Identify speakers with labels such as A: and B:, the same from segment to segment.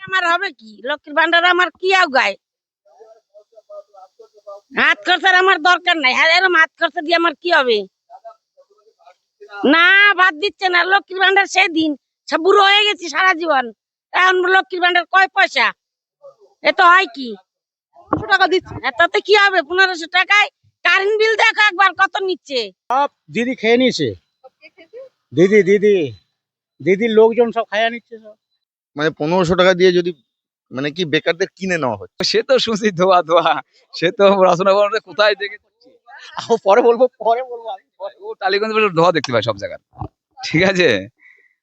A: আমার হবে কি লক্ষ্মীর ভান্ডার আমার কি গায় হাত খরচার আমার দরকার নাই। হ্যাঁ, এরকম হাত খরচা দিয়ে আমার কি হবে? না, বাদ দিচ্ছে না। লক্ষ্মীর ভান্ডার সেদিন সব বুড়ো হয়ে গেছি সারা জীবন, এখন লক্ষ্মীর ভান্ডার কয় পয়সা? এ তো হয় কি
B: 1500 টাকা দিচ্ছে।
A: তাতে কি হবে? 1500 টাকায় কারেন্ট বিল দেখো একবার কত নিচ্ছে।
C: সব দিদি খেয়ে নিয়েছে। দিদি দিদি দিদির লোকজন সব খাইয়া নিচ্ছে সব।
D: মানে 1500 টাকা দিয়ে যদি মানে কি বেকারদের কিনে নেওয়া হচ্ছে।
E: সে তো শুনছি ধোয়া ধোয়া, সে তো রচনা বলতে কোথায় দেখে পরে বলবো ও টালিগঞ্জ বসে ধোয়া দেখতে পায় সব জায়গায়, ঠিক আছে,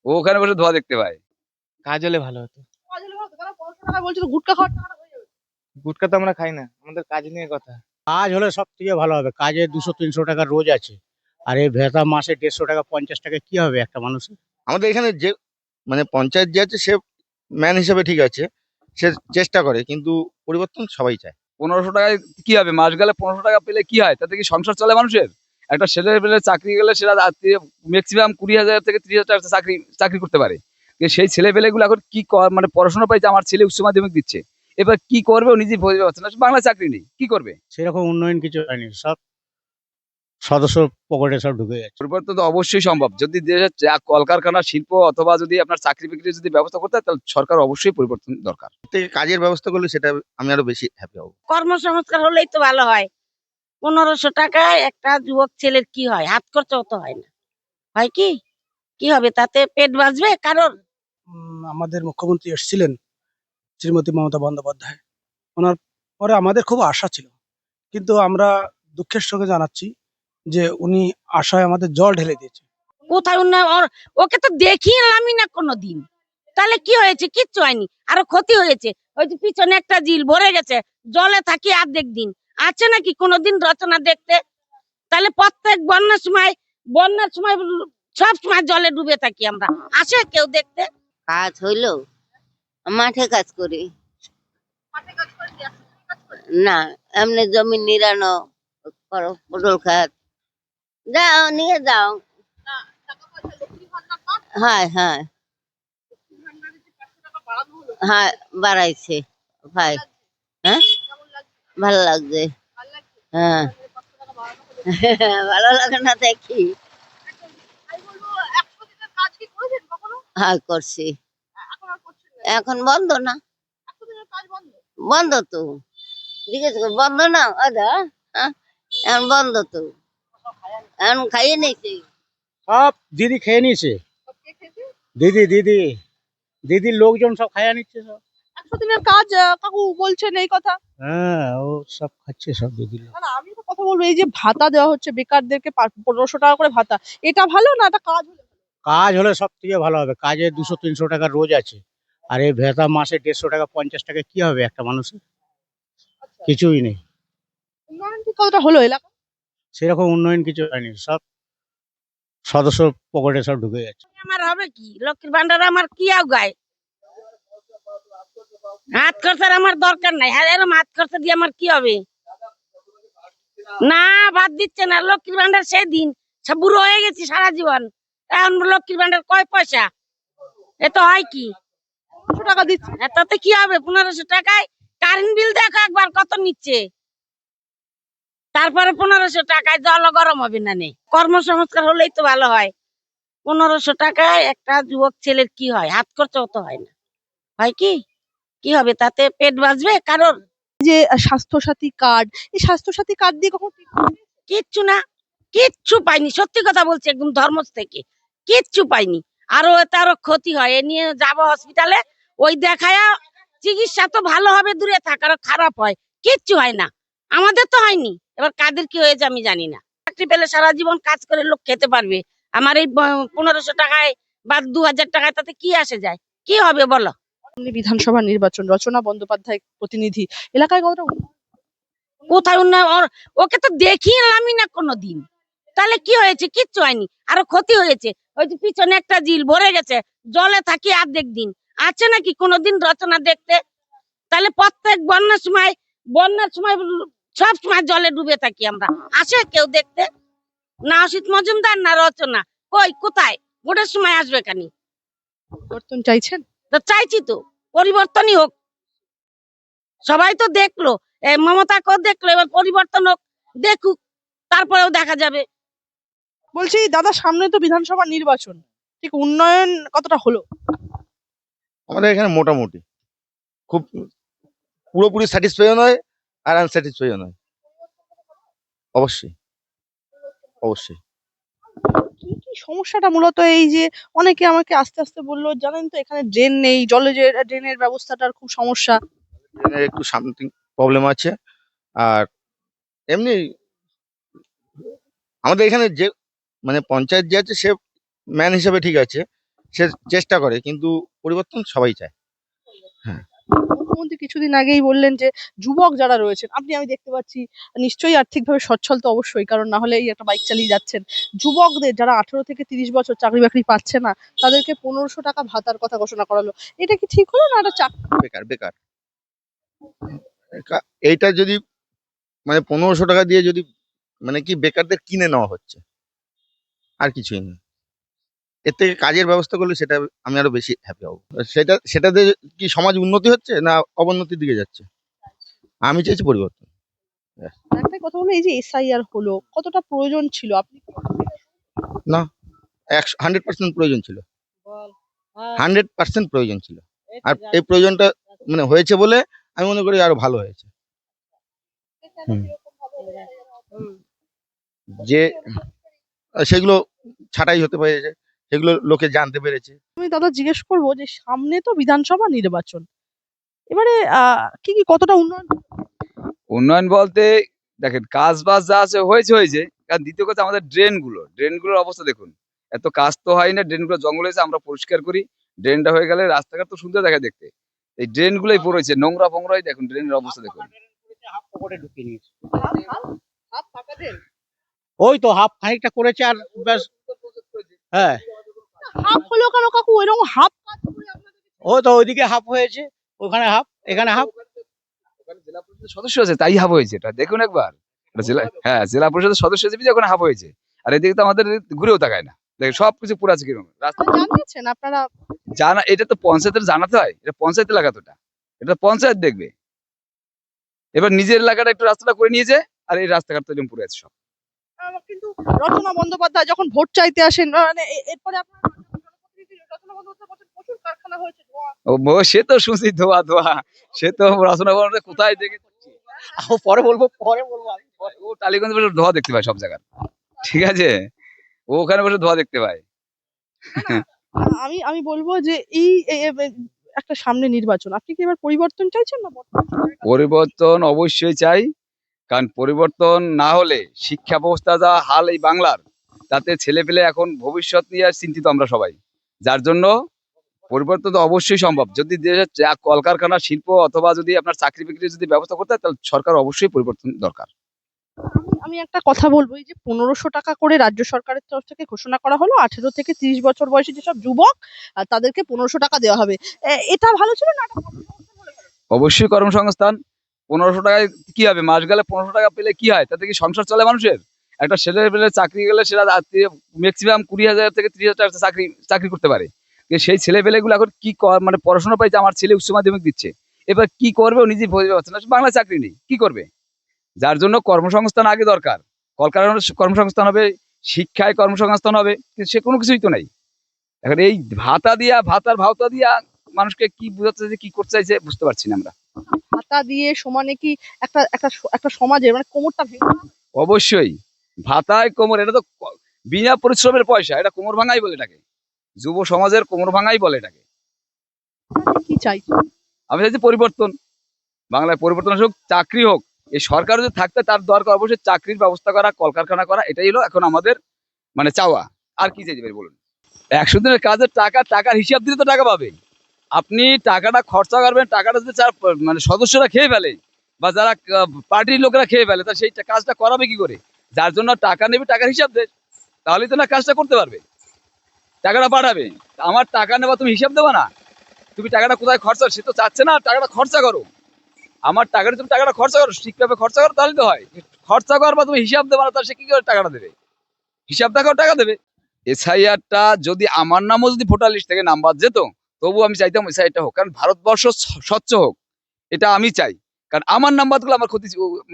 E: ও ওখানে বসে ধোয়া দেখতে পায়।
F: কাজ হলে ভালো হতো।
B: কাজ হলে ভালো হতো, তারা 1500 টাকা বলছিল গুটকা খাওয়ার টাকাটা হয়ে যাবে।
F: গুটকা তো আমরা খাই না, আমাদের কাজ নিয়ে কথা।
C: কাজ হলে সব থেকে ভালো হবে। কাজে 200-300 টাকা রোজ আছে, আর এই ভেতা মাসে 150 টাকা 50 টাকা কি হবে একটা মানুষের?
D: আমাদের এখানে যে মানে পঞ্চায়েত যে আছে সে ম্যান হিসেবে ঠিক আছে, সে চেষ্টা করে, কিন্তু পরিবর্তন সবাই চায়।
E: 1500 টাকায় কি হবে? মাস গেলে 1500 টাকা পেলে কি হয়? তাতে কি সংসার চলে মানুষের? একটা ছেলে পেলে চাকরি গেলে সেটা ম্যাক্সিমাম 20,000 থেকে 30,000 টাকা চাকরি করতে পারে, কিন্তু সেই ছেলে পেলেগুলো এখন কি মানে পড়াশোনা পাইছে, আমার ছেলে উচ্চ মাধ্যমিক দিচ্ছে, এবার কি করবে ও নিজেই বুঝতে পারছে না, বাংলা চাকরি নেই, কি করবে?
C: সেরকম উন্নয়ন কিছু হয়নি, সব সদস্য পকেটে সব ঢুকে যাচ্ছে।
E: পরিবর্তন তো অবশ্যই সম্ভব, যদি দেশের কলকারখানা শিল্প অথবা যদি আপনার চাকরি বিক্রির যদি ব্যবস্থা করতে হয়, তাহলে সরকার অবশ্যই পরিবর্তন দরকার।
D: থেকে কাজের ব্যবস্থা করলে সেটা আমি আরো বেশি হ্যাপি হব।
A: কর্মসংস্থান হলেই তো ভালো হয়। 1500 টাকায় একটা যুবক ছেলের কি হয়? হাত খরচাও তো হয় না। হয় কি কি হবে? তাতে পেট বাঁচবে কারোর?
G: আমাদের মুখ্যমন্ত্রী এসেছিলেন, শ্রীমতী মমতা বন্দ্যোপাধ্যায়। ওনার পরে আমাদের খুব আশা ছিল, কিন্তু আমরা দুঃখের সঙ্গে জানাচ্ছি যে উনি আশায় আমাদের জল ঢেলে দিয়েছে।
A: কোথায় উন্নয়ন? ওকে তো দেখিয়ে এলামই না কোনোদিন। তাহলে কি হয়েছে? কিচ্ছু হয়নি, আরো ক্ষতি হয়েছে। ওই যে পিছনে একটা ঝিল ভরে গেছে, জলে থাকি অর্ধেক দিন। আছে নাকি কোনোদিন রচনা দেখতে? তাহলে প্রত্যেক বন্যার সময় সব সময় জলে ডুবে থাকি আমরা। আসে কেউ দেখতে?
H: কাজ হইলো মাঠে কাজ করি
B: মাঠে কাজ করে কি একশো দিনের কাজ করে?
H: না, এমনি জমি নিরানো, পটল খাত যাও নিয়ে যাও।
B: না, টাকা পয়সা লক্ষ্মীর ভান্ডার পান?
H: হ্যাঁ হ্যাঁ
B: লক্ষ্মীর ভান্ডারে যে 500 টাকা বাড়ানো হলো,
H: হ্যাঁ বাড়াইছে ভাই। হ্যাঁ
B: কেমন লাগছে?
H: ভালো লাগছে।
B: ভালো লাগছে?
H: হ্যাঁ
B: 500 টাকা বাড়ানো হলো।
H: ভালো লাগে না দেখি।
B: একদম। আমি বলবো 100 দিনের কাজ কি করেছেন কখনো?
H: হ্যাঁ করছি,
B: এখন আর করছেন না?
H: এখন বন্ধ না,
B: 100 দিনের কাজ বন্ধ?
H: বন্ধ তো জিজ্ঞেস কর, বন্ধ না আদা? হ্যাঁ এখন বন্ধ তো, এখন খাইয়ে নিয়েছি।
C: সব দিদি খেয়ে নিয়েছে।
B: সব কে খেয়েছে?
C: দিদি দিদি দিদির লোকজন সব খাইয়া নিচ্ছে সব।
B: 100 দিনের কাজ কাকু বলছেন এই কথা।
C: হ্যাঁ, ও সব খাচ্ছে সব দিদির লোক।
B: না না, আমি তো কথা বলবো, এই যে ভাতা দেওয়া হচ্ছে বেকারদেরকে 1500 টাকা করে ভাতা, এটা ভালো না? এটা কাজ হলে ভালো?
C: কাজ হলে সব থেকে ভালো হবে। কাজে 200-300 টাকা রোজ আছে, আর এই ভেতা মাসে 150 টাকা 50 টাকা কি হবে একটা মানুষের?
B: আচ্ছা,
C: কিছুই নেই।
B: উন্নয়ন ঠিক কতটা হলো এলাকা?
C: সেরকম উন্নয়ন কিছু হয়নি, সব সদস্য পকেটে সব ঢুকে যাচ্ছে।
A: আমার হবে কি লক্ষ্মীর ভান্ডার আমার কি গায় হাত খরচার আমার দরকার নাই। হ্যাঁ, এরকম হাত খরচা দিয়ে আমার কি হবে? না, বাদ দিচ্ছে না। লক্ষ্মীর ভান্ডার সেদিন সব বুড়ো হয়ে গেছি সারা জীবন, এখন লক্ষ্মীর ভান্ডার কয় পয়সা? এ তো হয় কি
B: 1500 টাকা দিচ্ছে।
A: তাতে কি হবে? 1500 টাকায় কারেন্ট বিল দেখো একবার কত নিচ্ছে। তারপরে 1500 টাকায় জল গরম হবে না নে। কর্মসংস্থান হলেই তো ভালো হয়। 1500 টাকায় একটা যুবক ছেলের কি হয়? হাত খরচাও তো হয় না। হয় কি কি হবে? তাতে পেট বাঁচবে কারোর?
B: যে স্বাস্থ্য সাথী কার্ড, এই স্বাস্থ্য সাথী কার্ড দিয়ে কখনো
A: কিচ্ছু না, কিচ্ছু পাইনি। সত্যি কথা বলছি, একদম ধর্মস থেকে কিচ্ছু পাইনি। আরো এতে আরো ক্ষতি হয়। এ নিয়ে যাবো হসপিটালে, ওই দেখায়া চিকিৎসা তো ভালো হবে দূরে থাক, আরো খারাপ হয়। কিচ্ছু হয় না, আমাদের তো হয়নি। এবার কাদের কি হয়েছে আমি জানি না। চাকরি পেলে সারা জীবন কাজ করে লোক খেতে পারবে। আমার এই 1500 টাকায় বা 2000 টাকায় তাতে কি আসে যায়? কি হবে বলো?
B: বিধানসভা নির্বাচন, রচনা বন্দ্যোপাধ্যায় প্রতিনিধি, এলাকায় কতটা
A: কোথায় উন্নয়ন? ওকে তো দেখিয়ে এলামই না কোনোদিন। তাহলে কি হয়েছে? কিচ্ছু হয়নি, আরো ক্ষতি হয়েছে। ওই যে পিছনে একটা ঝিল ভরে গেছে, জলে থাকি অর্ধেক দিন। আছে নাকি কোনোদিন রচনা দেখতে? তাহলে প্রত্যেক বন্যার সময় সব সময় জলে ডুবে থাকি আমরা। আসে কেউ দেখতে? না অসিত মজুমদার না রচনা, কই কোথায়? ভোটের সময় আসবে কেন?
B: পরিবর্তন চাইছেন?
A: তো চাইছি তো, পরিবর্তনই হোক। সবাই তো দেখলো, মমতা কেও দেখলো, এবার পরিবর্তন হোক, দেখুক, তারপরেও দেখা যাবে।
B: বলছি দাদা, সামনে তো বিধানসভা নির্বাচন, ঠিক উন্নয়ন কতটা হলো?
D: আমাদের এখানে মোটামুটি খুব পুরোপুরি স্যাটিসফাইও নয় আর আনস্যাটিসফাইও নয়। অবশ্যই অবশ্যই।
B: কি কি সমস্যাটা মূলত? এই যে অনেকে আমাকে আস্তে আস্তে বললো, জানেন তো এখানে ড্রেন নেই, ড্রেনের ব্যবস্থাটার খুব সমস্যা।
D: ট্রেনের একটু সামথিং প্রবলেম আছে। আর এমনি আমাদের এখানে যে মানে পঞ্চায়েত যে আছে সে ম্যান হিসেবে ঠিক আছে, সে চেষ্টা করে, কিন্তু পরিবর্তন সবাই চায়।
B: মুখ্যমন্ত্রী কিছুদিন আগেই বললেন যে যুবক যারা রয়েছেন, আমি দেখতে পাচ্ছি নিশ্চয়ই আর্থিকভাবে সচ্ছল, তো অবশ্যই, কারণ না হলে এই একটা বাইক চালিয়ে যাচ্ছেন। যুবকদের যারা 18 থেকে 30 বছর চাকরি বাকরি পাচ্ছে না, তাদেরকে 1500 টাকা ভাতার কথা ঘোষণা করালো। এটা কি ঠিক হলো না? এটা
D: বেকার বেকার এইটা যদি মানে 1500 টাকা দিয়ে যদি মানে কি বেকারদের কিনে নেওয়া হচ্ছে, আর কিছুই না। এর থেকে কাজের ব্যবস্থা করলে সেটা আমি আরো বেশি হ্যাপি হব। সেটাতে কি সমাজ উন্নতি হচ্ছে না অবনতির দিকে যাচ্ছে? আমি চাইছি পরিবর্তন।
B: একটা কথা হলো, এই যে এসআইআর হলো, কতটা প্রয়োজন ছিল? আপনি
D: না, 100% প্রয়োজন ছিল, 100% প্রয়োজন ছিল। আর এই প্রয়োজনটা মানে হয়েছে বলে আমি মনে করি আরো ভালো হয়েছে। যে সেগুলো ছাঁটাই হতে পেরেছে, সেগুলো লোকে জানতে পেরেছে।
B: আমি দাদা জিজ্ঞেস করবো যে সামনে তো বিধানসভা নির্বাচন, এবারে কি কি কতটা উন্নয়ন?
E: উন্নয়ন বলতে দেখেন, কাজ বাজ যা আছে হয়েছে হয়েছে। কারণ দ্বিতীয় কথা, আমাদের ড্রেনগুলোর অবস্থা দেখুন। এত কাজ তো হয় না, ড্রেনগুলো জঙ্গল হয়েছে, আমরা পরিষ্কার করি। ড্রেনটা হয়ে গেলে রাস্তাঘাট তো সুন্দর দেখা দেখতে। এই ড্রেনগুলোই পড়েছে নোংরা ফোংরাই, দেখুন ড্রেনের অবস্থা দেখুন।
C: হাফ পকেটে ঢুকিয়ে নিয়েছে। ওই তো হাফ খানিকটা করেছে আর ব্যাস। হ্যাঁ,
B: হাফ হলো কেন কাকু? এরকম হাফ কাজ করে আপনাদের?
C: ও তো ওইদিকে হাফ হয়েছে, ওখানে হাফ, এখানে হাফ।
E: ওখানে জেলা পরিষদের সদস্য আছে, তাই হাফ হয়েছে। এটা দেখুন একবার। এটা জেলা পরিষদের সদস্য হিসেবে ওখানে হাফ হয়েছে। আর এদিকে তো আমাদের ঘুরেও তাকায় না, দেখেন সবকিছু পুরো আছে কিরকম রাস্তা।
B: জানিয়েছেন আপনারা?
E: জানা, এটা তো পঞ্চায়েতের জানাতে হয়, এটা পঞ্চায়েত এলাকা তো, এটা পঞ্চায়েত দেখবে। এবার নিজের এলাকাটা একটু রাস্তাটা করে নিয়েছে, আর এই রাস্তাঘাট তো এরকম পুরো আছে সব।
B: কিন্তু রচনা বন্দ্যোপাধ্যায় যখন ভোট চাইতে আসেন, মানে এরপরে আপনারা রচনা বন্দ্যোপাধ্যায় বলছেন প্রচুর কারখানা হয়েছে, ধোঁয়া।
E: সে তো শুনছি ধোয়া ধোয়া, সে তো রচনা বন্দ্যোপাধ্যায় কোথায় দেখে।
C: পরে বলবো আমি।
E: ও টালিগঞ্জ বসে ধোয়া দেখতে পায় সব জায়গায়, ঠিক আছে, ও ওখানে বসে ধোয়া দেখতে পায়।
B: আমি বলবো যে এই একটা সামনে নির্বাচন, আপনি কি এবার পরিবর্তন চাইছেন না?
E: পরিবর্তন অবশ্যই চাই, কারণ পরিবর্তন না হলে শিক্ষা ব্যবস্থা যা হাল এই বাংলার, তাতে ছেলে পেলে এখন ভবিষ্যৎ নিয়ে চিন্তিত আমরা সবাই। যার জন্য পরিবর্তন তো অবশ্যই সম্ভব, যদি দেশের কলকারখানা শিল্প অথবা যদি আপনার চাকরি বিক্রির যদি ব্যবস্থা করতে হয়, তাহলে সরকার অবশ্যই পরিবর্তন দরকার।
B: আমি একটা কথা বলবো, এই যে 1500 টাকা করে রাজ্য সরকারের তরফ থেকে ঘোষণা করা হলো, 18 থেকে 30 বছর বয়সী যেসব যুবক, তাদেরকে 1500 টাকা দেওয়া হবে। এটা ভালো ছিল না?
E: অবশ্যই কর্মসংস্থান। 1500 টাকায় কি হবে? মাস গেলে 1500 টাকা পেলে কি হয়? তাতে কি সংসার চলে মানুষের? একটা ছেলে পেলে চাকরি গেলে সেটা ম্যাক্সিমাম 20,000 থেকে 30,000 টাকা চাকরি করতে পারে। কিন্তু সেই ছেলে পেলেগুলো এখন কি মানে পড়াশোনা পাইছে, আমার ছেলে উচ্চ মাধ্যমিক দিচ্ছে, এবার কি করবে ও নিজেই বুঝতে পারছে না, বাংলা চাকরি নেই, কি করবে? যার জন্য কর্মসংস্থান আগে দরকার। কলকারখানার কর্মসংস্থান হবে, শিক্ষায় কর্মসংস্থান হবে, কিন্তু সে কোনো কিছুই তো নাই। এখন এই ভাতা দিয়া মানুষকে কি বোঝাতে চাইছে, কি করতে চাইছে বুঝতে পারছি না আমরা।
B: ভাতা দিয়ে সমানে কি একটা একটা একটা সমাজের মানে কোমরটা ভেঙে না?
E: অবশ্যই ভাতায় কোমর, এটা তো বিনা পরিশ্রমের পয়সা, এটা কোমর ভাঙাই বলে এটাকে, যুব সমাজের কোমর ভাঙাই বলে এটাকে।
B: কি চাইছে?
E: আমি চাইছি পরিবর্তন, বাংলায় পরিবর্তন হোক, চাকরি হোক। এই সরকার যদি থাকতে তার দরকার অবশ্যই চাকরির ব্যবস্থা করা, কলকারখানা করা, এটাই হলো এখন আমাদের মানে চাওয়া। আর কি চাইতে পারি বলুন? 100 দিনের কাজের টাকার হিসাব দিলে তো টাকা পাবে। আপনি টাকাটা খরচা করবেন, টাকাটা যদি মানে সদস্যরা খেয়ে ফেলে বা যারা পার্টির লোকেরা খেয়ে ফেলে, তা সেই কাজটা করাবে কি করে? যার জন্য টাকা নেবে, টাকার হিসাব দেয়, তাহলেই তো না কাজটা করতে পারবে, টাকাটা পাঠাবে। আমার টাকা নেবা, তুমি হিসাব দেবা না, তুমি টাকাটা কোথায় খরচা, সে তো চাচ্ছে না টাকাটা খরচা করো। আমার টাকাটা তুমি টাকাটা খরচা করো, ঠিকভাবে খরচা করো, তাহলে তো হয়। খরচা করবা, তুমি হিসাব দেবা না, তাহলে সে কি করে টাকাটা দেবে? হিসাব দেখাও টাকা দেবে। এসআইআরটা যদি আমার নামও যদি ভোটার লিস্ট থেকে নাম বাদ যেত, তবু আমি চাইতাম ওই সাইডটা হোক, কারণ ভারতবর্ষ স্বচ্ছ হোক, এটা আমি চাই। কারণ আমার নাম্বার গুলো আমার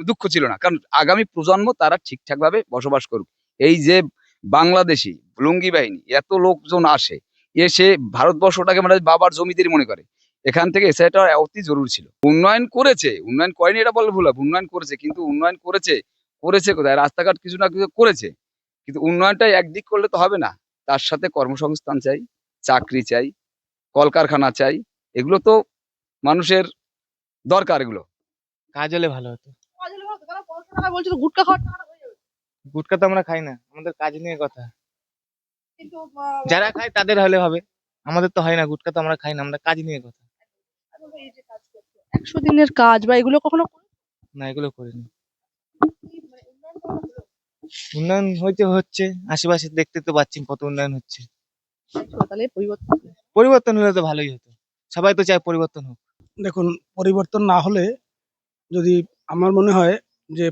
E: দুঃখ ছিল না, কারণ আগামী প্রজন্ম তারা ঠিকঠাক ভাবে বসবাস করুক। এই যে বাংলাদেশি লুঙ্গি বাহিনী এত লোকজন আসে, এসে ভারতবর্ষটাকে মানে বাবার জমিদারি মনে করে, এখান থেকে এসআইটা অতি জরুরি ছিল। উন্নয়ন করেছে, উন্নয়ন করেনি এটা বললে ভুল হবে, উন্নয়ন করেছে, কিন্তু উন্নয়ন করেছে করেছে কোথায়? রাস্তাঘাট কিছু না কিছু করেছে, কিন্তু উন্নয়নটাই একদিক করলে তো হবে না, তার সাথে কর্মসংস্থান চাই, চাকরি চাই, কলকারখানা চাই, এগুলো তো মানুষের দরকার এগুলো।
F: কাজ হলে ভালো হতো।
B: তারা 1500 টাকা বলছিল গুটকা খাওয়ার টাকাটা হয়ে যাবে।
F: গুটকা তো আমরা খাই না, আমাদের কাজ নিয়ে কথা।
B: কিন্তু
F: যারা খায় তাদের হলে হবে, আমাদের তো হয় না। গুটকা তো আমরা খাই না, আমরা কাজ নিয়ে কথা।
B: এই যে কাজ করছো, 100 দিনের কাজ বা এগুলো কখনো
F: না, এগুলো করিনি।
B: মানে উন্নয়ন করা হলো?
F: উন্নয়ন হচ্ছে, আশেপাশে দেখতে তো পাচ্ছি কত উন্নয়ন হচ্ছে।
B: চাইছো তাহলে পরিবর্তন?
F: পরিবর্তন হলে তো ভালোই হতো, সবাই তো চায় পরিবর্তন হোক।
G: দেখুন, পরিবর্তন না হলে যদি আমার মনে হয় যে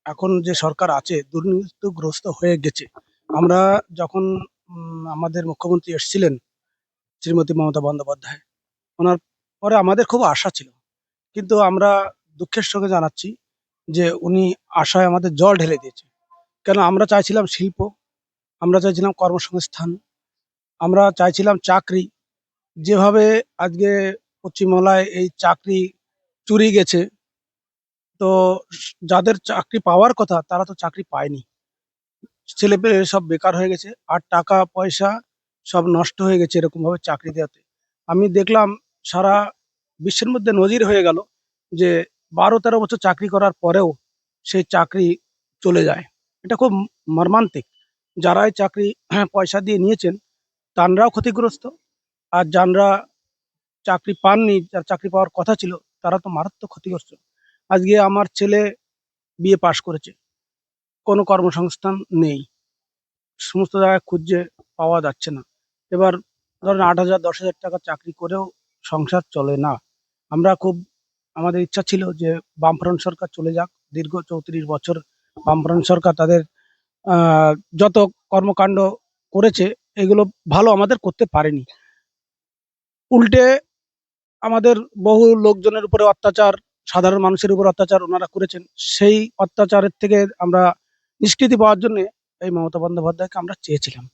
G: এখন যে সরকার আছে দুর্নীতিগ্রস্ত হয়ে গেছে। আমরা যখন আমাদের মুখ্যমন্ত্রী এসেছিলেন শ্রীমতী মমতা বন্দ্যোপাধ্যায়, ওনার পরে আমাদের খুব আশা ছিল, কিন্তু আমরা দুঃখের সঙ্গে জানাচ্ছি যে উনি আশায় আমাদের জল ঢেলে দিয়েছে। কেন? আমরা চাইছিলাম শিল্প, আমরা চাইছিলাম কর্মসংস্থান, আমরা চাইছিলাম চাকরি। যেভাবে আজকে পশ্চিমবাংলায় এই চাকরি চুরি গেছে, তো যাদের চাকরি পাওয়ার কথা তারা তো চাকরি পায়নি। ছেলেপেলে সব বেকার হয়ে গেছে, আর টাকা পয়সা সব নষ্ট হয়ে গেছে এরকম ভাবে চাকরি দেওয়াতে। আমি দেখলাম সারা বিশ্বের মধ্যে নজির হয়ে গেল যে 12-13 বছর চাকরি করার পরেও সেই চাকরি চলে যায়। এটা খুব মর্মান্তিক। যারাই চাকরি পয়সা দিয়ে নিয়েছেন তারাও ক্ষতিগ্রস্ত, আর যারা চাকরি পাননি, যার চাকরি পাওয়ার কথা ছিল, তারা তো মারাত্মক ক্ষতিগ্রস্ত। আজকে আমার ছেলে বিএ পাশ করেছে, কোনো কর্মসংস্থান নেই, সমস্ত জায়গায় খুঁজছে, পাওয়া যাচ্ছে না। এবার ধরেন 8,000-10,000 টাকা চাকরি করেও সংসার চলে না। আমরা খুব আমাদের ইচ্ছা ছিল যে বামফ্রন্ট সরকার চলে যাক, দীর্ঘ 34 বছর বামফ্রন্ট সরকার তাদের যত কর্মকাণ্ড করেছে এগুলো ভালো আমাদের করতে পারেনি। উল্টে আমাদের বহু লোকজনের উপরে অত্যাচার, সাধারণ মানুষের উপর অত্যাচার ওনারা করেছেন। সেই অত্যাচারের থেকে আমরা নিষ্কৃতি পাওয়ার জন্য এই মমতা বন্দ্যোপাধ্যায়কে আমরা চেয়েছিলাম,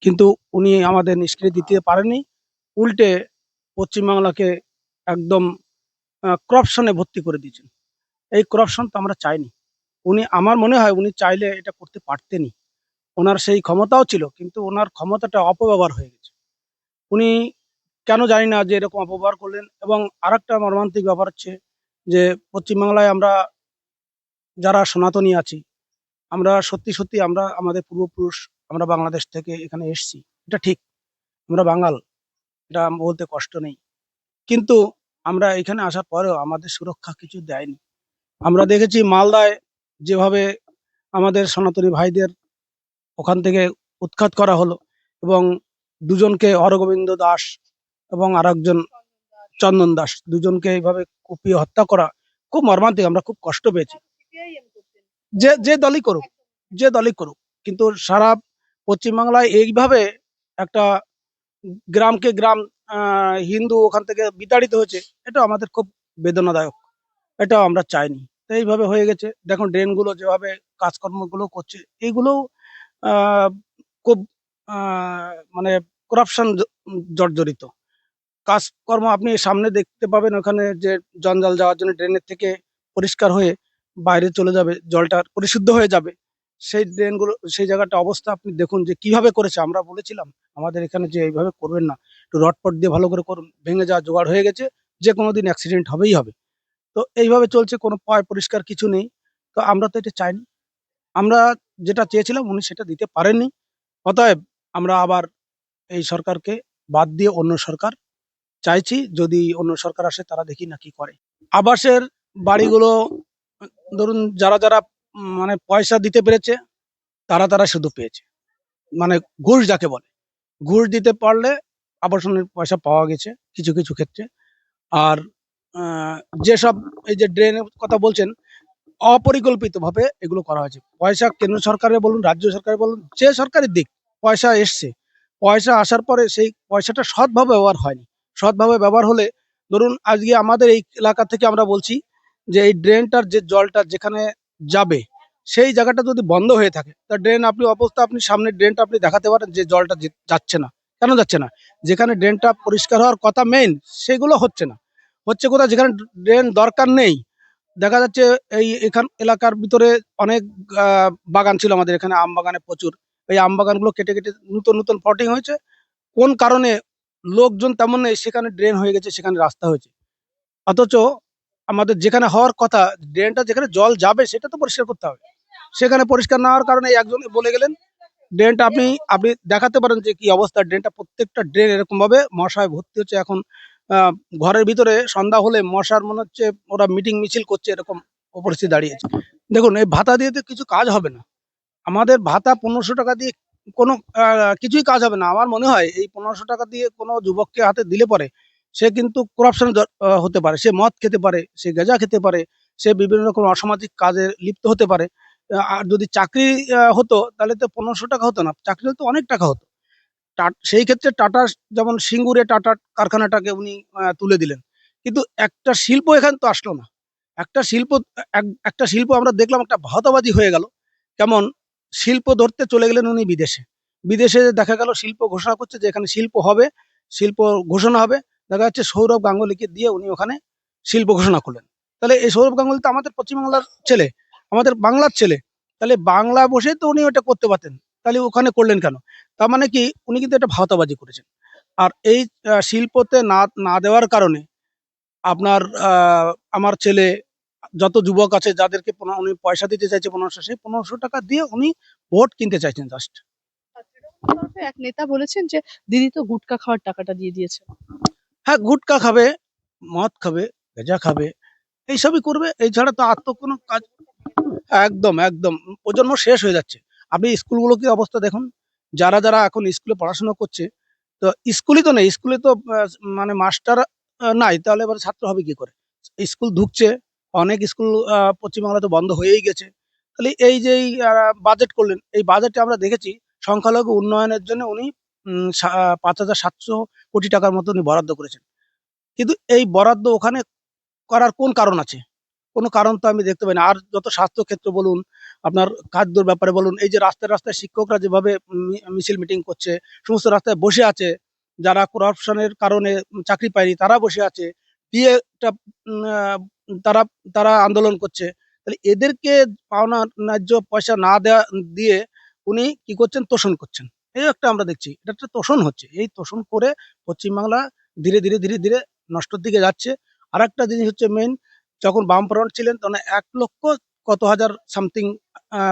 G: কিন্তু উনি আমাদের নিষ্কৃতি দিতে পারেনি। উল্টে পশ্চিমবাংলাকে একদম করাপশনে ভর্তি করে দিয়েছেন। এই করাপশন তো আমরা চাইনি। উনি, আমার মনে হয় উনি চাইলে এটা করতে পারতেনই, ওনার সেই ক্ষমতাও ছিল, কিন্তু ওনার ক্ষমতাটা অপব্যবহার হয়ে গেছে। উনি কেন জানি না যে এরকম অপব্যবহার করলেন। এবং আরেকটা মর্মান্তিক ব্যাপার হচ্ছে যে পশ্চিমবাংলায় আমরা যারা সনাতনী আছি, আমরা সত্যি সত্যি আমরা আমাদের পূর্বপুরুষ, আমরা বাংলাদেশ থেকে এখানে এসেছি, এটা ঠিক, আমরা বাঙাল, এটা বলতে কষ্ট নেই। কিন্তু আমরা এখানে আসার পরেও আমাদের সুরক্ষা কিছু দেয়নি। আমরা দেখেছি মালদায় যেভাবে আমাদের সনাতনী ভাইদের ওখান থেকে উৎখাত করা হলো, এবং দুজনকে হরগোবিন্দ দাস এবং আরেকজন চন্দন দাস, দুজনকে এইভাবে কুপিয়ে হত্যা করা খুব মর্মান্তিক। আমরা খুব কষ্ট পেয়েছি। যে যে দলই করুক, যে দলই করুক, কিন্তু সারা পশ্চিমবাংলায় এইভাবে একটা গ্রামকে গ্রাম হিন্দু ওখান থেকে বিতাড়িত হয়েছে, এটা আমাদের খুব বেদনাদায়ক, এটাও আমরা চাইনি। তো এইভাবে হয়ে গেছে। দেখুন ড্রেনগুলো যেভাবে কাজকর্মগুলো করছে, এইগুলো খুব মানে করাপশন জর্জরিত কাজকর্ম। আপনি সামনে দেখতে পাবেন ওখানে যে জঞ্জাল যাওয়ার জন্য ড্রেনের থেকে পরিষ্কার হয়ে বাইরে চলে যাবে, জলটা পরিশুদ্ধ হয়ে যাবে, সেই ড্রেনগুলো, সেই জায়গাটা অবস্থা আপনি দেখুন যে কিভাবে করেছে। আমরা বলেছিলাম আমাদের এখানে যে এইভাবে করবেন না, একটু রডপট দিয়ে ভালো করে করুন, ভেঙে যাওয়া জোগাড় হয়ে গেছে, যে কোনো দিন অ্যাক্সিডেন্ট হবেই হবে। তো এইভাবে চলছে, কোনো পরিষ্কার কিছু নেই। তো আমরা তো এটা চাইনি, আমরা যেটা চেয়েছিলাম উনি সেটা দিতে পারেননি। অতএব আমরা আবার এই সরকারকে বাদ দিয়ে অন্য সরকার চাইছি। যদি অন্য সরকার আসে তারা দেখি না কি করে। আবাসের বাড়িগুলো ধরুন যারা যারা মানে পয়সা দিতে পেরেছে তারা তারা শুধু পেয়েছে, মানে ঘুষ যাকে বলে, ঘুষ দিতে পারলে আবাসনের পয়সা পাওয়া গেছে কিছু কিছু ক্ষেত্রে। আর যেসব এই যে ড্রেনের কথা বলছেন, অপরিকল্পিতভাবে এগুলো করা হয়েছে। পয়সা কেন্দ্র সরকারে বলুন, রাজ্য সরকারে বলুন, যে সরকারের দিক, পয়সা এসছে, পয়সা আসার পরে সেই পয়সাটা সৎভাবে ব্যবহার হয়নি, সৎভাবে ব্যবহার হলে, ধরুন আজকে আমাদের এই এলাকা থেকে আমরা বলছি যে এই ড্রেনটার যে জলটা যেখানে যাবে সেই জায়গাটা যদি বন্ধ হয়ে থাকে, তা ড্রেন আপনি অবস্থা আপনি সামনে ড্রেনটা আপনি দেখাতে পারেন যে জলটা যাচ্ছে না। কেন যাচ্ছে না? যেখানে ড্রেনটা পরিষ্কার হওয়ার কথা মেইন, সেগুলো হচ্ছে না। হচ্ছে কোথায়? যেখানে ড্রেন দরকার নেই। দেখা যাচ্ছে এই এলাকার ভিতরে অনেক বাগান ছিল আমাদের এখানে, আম বাগানে প্রচুর। এই আম বাগানগুলো কেটে কেটে নতুন নতুন প্লটিং হয়েছে। কোন কারণে? লোকজন তেমন নেই, সেখানে ড্রেন হয়ে গেছে, সেখানে রাস্তা হয়েছে। অথচ আমাদের যেখানে হওয়ার কথা, ড্রেনটা যেখানে জল যাবে সেটা তো পরিষ্কার করতে হবে। সেখানে পরিষ্কার না হওয়ার কারণে একজন বলে গেলেন ড্রেনটা আপনি আপনি দেখাতে পারেন যে কি অবস্থা ড্রেনটা। প্রত্যেকটা ড্রেন এরকম ভাবে মশায় ভর্তি হচ্ছে এখন। ঘরের ভিতরে সন্ধ্যা হলে মশার মনে হচ্ছে ওরা মিটিং মিছিল করছে, এরকম পরিস্থিতি দাঁড়িয়েছে। দেখুন, এই ভাতা দিয়ে তো কিছু কাজ হবে না। আমাদের ভাতা 1500 টাকা দিয়ে কোনো কিছুই কাজ হবে না। আমার মনে হয় এই 1500 টাকা দিয়ে কোনো যুবককে হাতে দিলে পরে সে কিন্তু করাপশন হতে পারে, সে মদ খেতে পারে, সে গাঁজা খেতে পারে, সে বিভিন্ন রকম অসামাজিক কাজে লিপ্ত হতে পারে। আর যদি চাকরি হতো তাহলে তো 1500 টাকা হতো না, চাকরি হলে তো অনেক টাকা হতো। সেই ক্ষেত্রে টাটা, যেমন সিঙ্গুরে টাটা কারখানাটাকে উনি তুলে দিলেন। কিন্তু একটা শিল্প এখানে তো আসলো না। একটা শিল্প একটা শিল্প আমরা দেখলাম একটা ভাওতাবাজি হয়ে গেল। কেমন? শিল্প ধরতে চলে গেলেন উনি বিদেশে। বিদেশে দেখা গেল শিল্প ঘোষণা করছে যে এখানে শিল্প হবে, শিল্প ঘোষণা হবে। দেখা যাচ্ছে সৌরভ গাঙ্গুলিকে দিয়ে উনি ওখানে শিল্প ঘোষণা করলেন। তাহলে এই সৌরভ গাঙ্গুলি তো আমাদের পশ্চিমবাংলার ছেলে, আমাদের বাংলার ছেলে। তাহলে বাংলা বসে তো উনি ওটা করতে পারতেন, তাহলে ওখানে করলেন কেন? তার মানে কি উনি কিন্তু এটা ভাওতাবাজি করেছেন। আর এই শিল্পতে না না দেওয়ার কারণে আপনার আমার ছেলে, যত যুবক আছে যাদেরকে উনি পয়সা দিতে চাইছে 1500, সেই 1500 টাকা দিয়ে উনি ভোট কিনতে চাইছেন জাস্ট।
B: তরফে এক নেতা বলেছেন যে দিদি তো গুটখা খাওয়ার টাকাটা দিয়ে দিয়েছে।
G: হ্যাঁ, গুটখা খাবে, মদ খাবে, গাঁজা খাবে, এইসবই করবে। এই ছাড়া তো আর তো কোনো কাজ। একদম একদম প্রজন্ম শেষ হয়ে যাচ্ছে। আপনি স্কুলগুলো কি অবস্থা দেখুন। যারা যারা এখন স্কুলে পড়াশোনা করছে, তো স্কুলই তো নেই, স্কুলে তো মানে মাস্টার নাই, তাহলে এবার ছাত্র হবে কি করে? স্কুল ঢুকছে, অনেক স্কুল পশ্চিমবাংলা তো বন্ধ হয়েই গেছে। তাহলে এই যে বাজেট করলেন, এই বাজেটে আমরা দেখেছি সংখ্যালঘু উন্নয়নের জন্য উনি 5700 কোটি টাকার মতো উনি বরাদ্দ করেছেন। কিন্তু এই বরাদ্দ ওখানে করার কোন কারণ আছে? কোনো কারণ তো আমি দেখতে পাই না। আর যত স্বাস্থ্যক্ষেত্র বলুন, আপনার খাদ্যর ব্যাপারে বলুন, এই যে রাস্তায় রাস্তায় শিক্ষকরা যেভাবে মিছিল মিটিং করছে, সমস্ত রাস্তায় বসে আছে, যারা করাপশনের কারণে চাকরি পায়নি তারা বসে আছে, বিয়েটা তারা তারা আন্দোলন করছে। তাহলে এদেরকে পাওনা ন্যায্য পয়সা না দেওয়া দিয়ে উনি কি করছেন? তোষণ করছেন। এই একটা আমরা দেখছি, এটা একটা তোষণ হচ্ছে। এই তোষণ করে পশ্চিমবাংলা ধীরে ধীরে ধীরে ধীরে নষ্টর দিকে যাচ্ছে। আর একটা জিনিস হচ্ছে মেইন, যখন বামফ্রন্ট ছিলেন তখন 1 লক্ষ কত হাজার সামথিং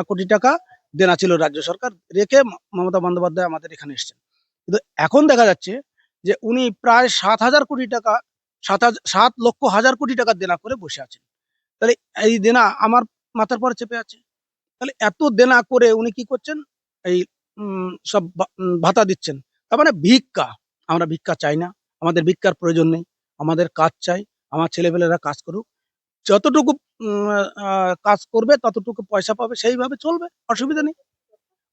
G: কোটি টাকা দেনা ছিল রাজ্য সরকার রেখে মমতা বন্দ্যোপাধ্যায় আমাদের এখানে এসেছেন। কিন্তু এখন দেখা যাচ্ছে যে উনি প্রায় 7,000 কোটি টাকা, 7 লক্ষ হাজার কোটি টাকা দেনা করে বসে আছেন। তাহলে এই দেনা আমার মাথার পরে চেপে আছে। তাহলে এত দেনা করে উনি কি করছেন? এই সব ভাতা দিচ্ছেন। তার মানে ভিক্ষা। আমরা ভিক্ষা চাই না, আমাদের ভিক্ষার প্রয়োজন নেই, আমাদের কাজ চাই। আমার ছেলেপেলেরা কাজ করুক, যতটুকু কাজ করবে ততটুকু পয়সা পাবে, সেইভাবে চলবে, অসুবিধা নেই।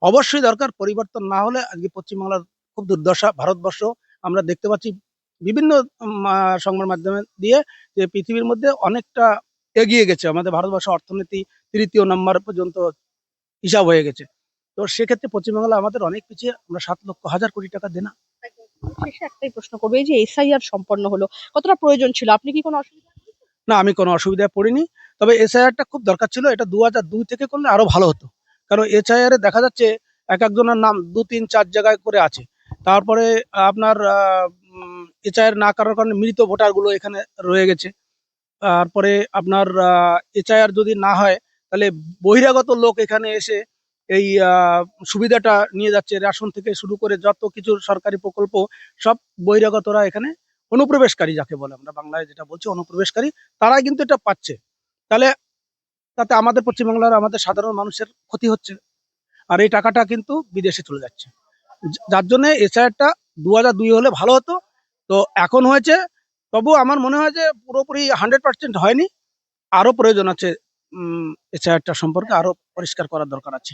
G: অবশ্যই দরকার, পরিবর্তন না হলে আজকে পশ্চিমবাংলার খুব দুর্দশা। ভারতবর্ষ আমরা দেখতে পাচ্ছি বিভিন্ন সংবাদ মাধ্যমে দিয়ে যে পৃথিবীর মধ্যে অনেকটা এগিয়ে গেছে আমাদের ভারতবর্ষ, অর্থনীতি ৩য় নাম্বার পর্যন্ত হিসাব হয়ে গেছে। তো সেক্ষেত্রে পশ্চিমবাংলা আমাদের অনেক পিছিয়ে, আমরা 7 লক্ষ হাজার কোটি টাকা দেনা।
B: শেষে একটাই প্রশ্ন করবো, এই যে এসআইআর সম্পন্ন হলো, কতটা প্রয়োজন ছিল? আপনি কি কোনো অসুবিধা?
G: না, আমি কোনো অসুবিধায় পড়িনি। তবে এসআইআরটা খুব দরকার ছিল। এটা 2002 থেকে করলে আরো ভালো হতো। কারণ এসআইআর এ দেখা যাচ্ছে এক একজনের নাম 2, 3, 4 জায়গায় করে আছে। তারপরে আপনার এসআইআর না করার কারণে মৃত ভোটারগুলো এখানে রয়ে গেছে। তারপরে আপনার এসআইআর যদি না হয় তাহলে বহিরাগত লোক এখানে এসে এই সুবিধাটা নিয়ে যাচ্ছে। রেশন থেকে শুরু করে যত কিছু সরকারি প্রকল্প, সব বহিরাগতরা এখানে অনুপ্রবেশকারী যাকে বলে, আমরা বাংলায় যেটা বলছি অনুপ্রবেশকারী, তারাই কিন্তু এটা পাচ্ছে। তাহলে তাতে আমাদের পশ্চিমবাংলার আমাদের সাধারণ মানুষের ক্ষতি হচ্ছে। আর এই টাকাটা কিন্তু বিদেশে চলে যাচ্ছে। যার জন্য এসআইআরটা 2002 হলে ভালো হতো। তো এখন হয়েছে, তবু আমার মনে হয় যে পুরোপুরি 100% হয়নি। আরো প্রয়োজন আছে, এসআইআরটা সম্পর্কে আরো পরিষ্কার করার দরকার আছে।